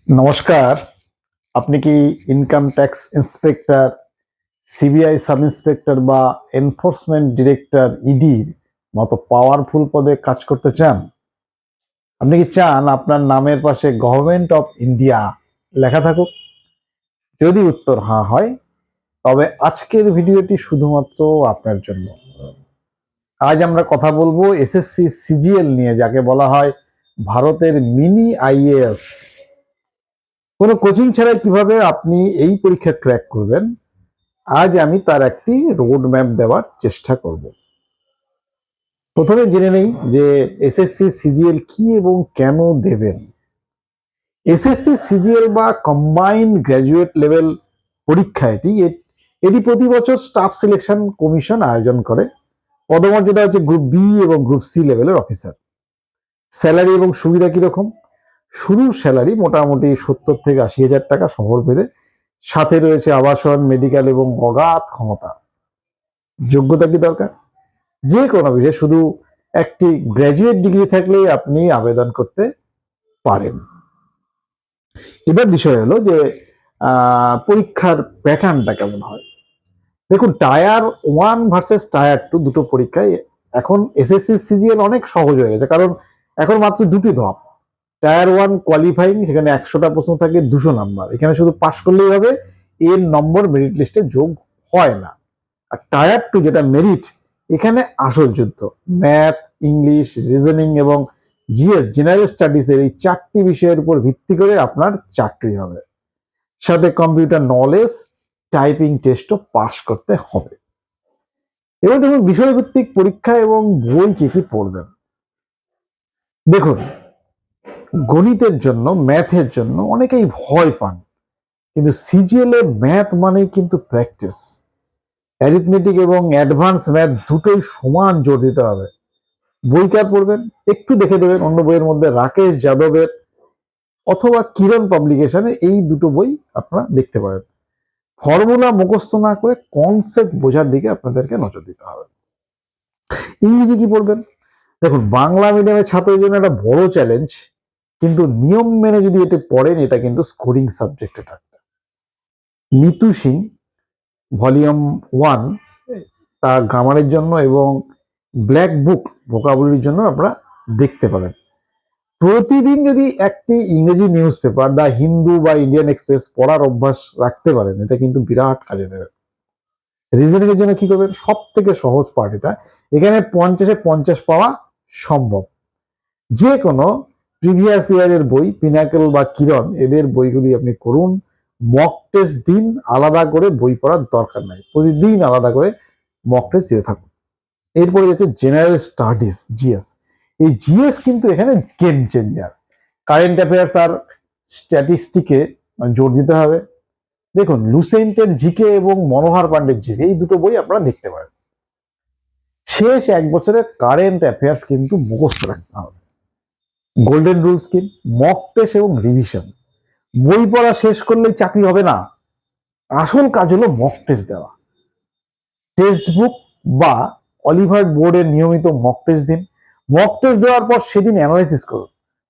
নমস্কার। আপনি কি income tax inspector, CBI sub inspector বা এনফোর্সমেন্ট ডিরেক্টর ইডির মতো পাওয়ারফুল পদে কাজ করতে চান? আপনি কি চান আপনার নামের পাশে গভর্নমেন্ট অফ ইন্ডিয়া লেখা থাকুক? যদি উত্তর হ্যাঁ হয়, তবে আজকের ভিডিওটি শুধুমাত্র আপনার জন্য। আজ আমরা কথা বলবো এসএসসি সিজিএল নিয়ে, যাকে বলা হয় ভারতের মিনি আইএএস। কোনো কোচিং ছাড়াই কিভাবে আপনি এই পরীক্ষা ক্র্যাক করবেন, আজ আমি তার একটি রোড ম্যাপ দেওয়ার চেষ্টা করব। প্রথমে জেনে নেই যে এসএসসি সিজিএল কি এবং কেন দেবেন। এসএসসি সিজিএল বা কম্বাইন্ড গ্র্যাজুয়েট লেভেল পরীক্ষা এটি প্রতি বছর স্টাফ সিলেকশন কমিশন আয়োজন করে। পদমর্যাদা হচ্ছে গ্রুপ বি এবং গ্রুপ সি লেভেলের অফিসার। স্যালারি এবং সুবিধা কিরকম? শুরুর স্যালারি মোটামুটি 70 থেকে 80,000 টাকা শহর ভেদে, সাথে রয়েছে আবাসন, মেডিকেল এবং অগাধ ক্ষমতা। যোগ্যতা কি দরকার? যে কোনো বিষয়ে শুধু একটি গ্র্যাজুয়েট ডিগ্রি থাকলেই আপনি আবেদন করতে পারেন। এবার বিষয় হলো যে পরীক্ষার প্যাটার্নটা কেমন হয়। দেখুন, টায়ার 1 ভার্সেস টায়ার 2 দুটো পরীক্ষায় এখন এসএসসি সিজিএল অনেক সহজ হয়ে গেছে, কারণ এখন মাত্র দুটি ধাপ। টায়ার 1 কোয়ালিফাইং, সেখানে 100টা প্রশ্ন থাকে, 200 নাম্বার। এখানে শুধু পাস করলেই হবে, এর নম্বর মেরিট লিস্টে যোগ হয় না। আর টায়ার 2 যেটা মেরিট, এখানে আসল যুদ্ধ। ম্যাথ, ইংলিশ, রিজনিং এবং জিএস জেনারেল স্টাডিজের এই 4টি বিষয়ের উপর ভিত্তি করে আপনার চাকরি হবে। সাথে কম্পিউটার নলেজ, টাইপিং টেস্টও পাস করতে হবে। এবার দেখুন বিষয়ভিত্তিক পরীক্ষা এবং বই কি পড়বেন। দেখুন, গণিতের জন্য, ম্যাথের জন্য অনেকেই ভয় পান, কিন্তু সিজিএল এ ম্যাথ মানেই কিন্তু প্র্যাকটিস। অ্যারিথমেটিক এবং অ্যাডভান্স ম্যাথ দুটোই সমান জোর দিতে হবে। বই কার পড়বেন? একটু দেখে দেবেন অন্য বইয়ের মধ্যে রাকেশ যাদবের অথবা কিরণ পাবলিকেশনে এই দুটো বই আপনারা দেখতে পারেন। ফর্মুলা মুখস্থ না করে কনসেপ্ট বোঝার দিকে আপনাদেরকে নজর দিতে হবে। ইংরেজি কি পড়বেন? দেখুন, বাংলা মিডিয়ামের ছাত্রদের জন্য একটা বড় চ্যালেঞ্জ, কিন্তু নিয়ম মেনে যদি এটা পড়েন, এটা কিন্তু স্কোরিং সাবজেক্ট। এটা নিতু সিং ভলিউম 1 তার গ্রামারের জন্য এবং ব্ল্যাক বুক ভোকাবুলারির জন্য আপনারা দেখতে পারেন। প্রতিদিন যদি একটি ইংরেজি নিউজ পেপার, দ্য হিন্দু বা ইন্ডিয়ান এক্সপ্রেস পড়ার অভ্যাস রাখতে পারেন, এটা কিন্তু বিরাট কাজে দেবে। রিজনিং এর জন্য কি করবেন? সব থেকে সহজ পার্ট এটা। এখানে 50-এ 50 পাওয়া সম্ভব। যে কোনো প্রিভিয়াস ইয়ারের বই, পিনাকেল বা কিরণ, এদের বইগুলি আপনি করুন। মক টেস্ট দিন, আলাদা করে বই পড়ার দরকার নাই, প্রতিদিন আলাদা করে মক টেস্ট দিতে থাকুন। এরপরে হচ্ছে জেনারেল স্টাডিজ, জিএস। এই জিএস কিন্তু এখানে গেম চেঞ্জার। কারেন্ট অ্যাফেয়ার্স আর স্ট্যাটিস্টিকে জোর দিতে হবে। দেখুন, লুসেন্টের জিকে এবং মনোহর পান্ডের জিকে, এই দুটো বই আপনারা দেখতে পারেন। শেষ এক বছরের কারেন্ট অ্যাফেয়ার্স কিন্তু মুখস্থ রাখতে হবে। গোল্ডেন রুলস কি? মক টেস্ট এবং রিভিশন। বই পড়া শেষ করলেই চাকরি হবে না, আসল কাজ হলো মক টেস্ট দেওয়া। টেক্সট বুক বা অলিভার বোর্ডের নিয়মিত মক টেস্ট দিন। মক টেস্ট দেওয়ার পর সেদিন অ্যানালাইসিস করুন,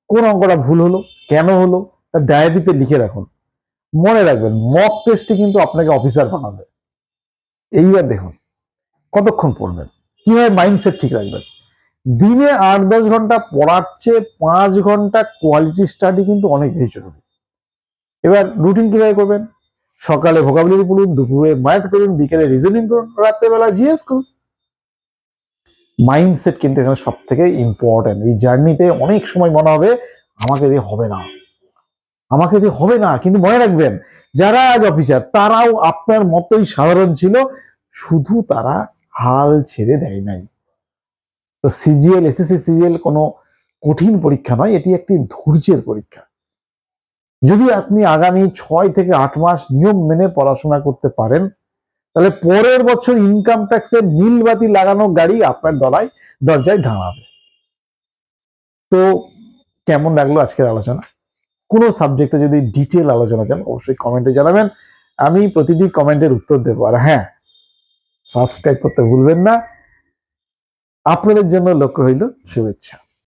কোন অঙ্কটা ভুল হলো, কেন হলো, তার ডায়েরিতে লিখে রাখুন। মনে রাখবেন, মক টেস্টে কিন্তু আপনাকে অফিসার বানাবে। এইবার দেখুন কতক্ষণ পড়বেন, কিভাবে মাইন্ডসেট ঠিক রাখবেন। দিনে 8-10 ঘন্টা পড়ার চেয়ে 5 ঘন্টা কোয়ালিটি স্টাডি কিন্তু অনেক বেশি জরুরি। এবার রুটিন কিভাবে করবেন? সকালে ভোকাবুলারি পড়ুন, দুপুরে ম্যাথ করুন, বিকেলে রিজনিং করুন, রাত্রেবেলা জিএস করুন। মাইন্ডসেট কিন্তু এখানে সব থেকে ইম্পর্টেন্ট। এই জার্নিতে অনেক সময় মনে হবে আমাকে দিয়ে হবে না, আমাকে দিয়ে হবে না, কিন্তু মনে রাখবেন, যারা আজ অফিসার তারাও আপনার মতোই সাধারণ ছিল, শুধু তারা হাল ছেড়ে দেয় নাই। তো সিজিএল, এসএসসি সিজিএল কোনো কঠিন পরীক্ষা নয়, এটি একটি ধৈর্যের পরীক্ষা। যদি আপনি আগামী 6 থেকে 8 মাস নিয়ম মেনে পড়াশোনা করতে পারেন, তাহলে পরের বছর ইনকাম ট্যাক্সের নীল বাতি লাগানো গাড়ি আপনার দরজায় দাঁড়াবে। তো কেমন লাগলো আজকের আলোচনা? কোনো সাবজেক্টে যদি ডিটেল আলোচনা চান, অবশ্যই কমেন্টে জানাবেন, আমি প্রতিটি কমেন্টের উত্তর দেবো। আর হ্যাঁ, সাবস্ক্রাইব করতে ভুলবেন না। আপনাদের জন্য লক্ষ্য রইল শুভেচ্ছা।